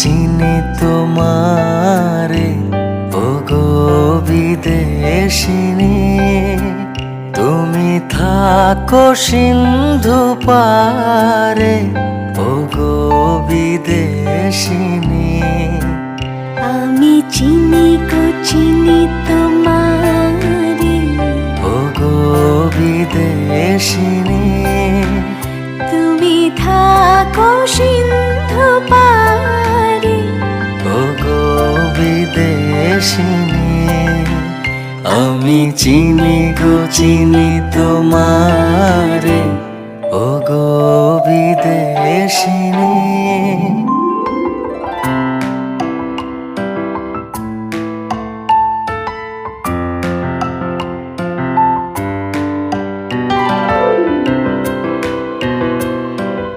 চিনি তোমারে ওগো বিদেশিনী, তুমি থাকো সিন্ধু পারে ওগো বিদেশিনী। আমি চিনি গো চিনি তোমারে ওগো বিদেশিনী, তুমি থাকো সিন্ধু পারে ওগো বিদেশিনী। আমি চিনি গো চিনি তোমারে ওগো বিদেশিনী।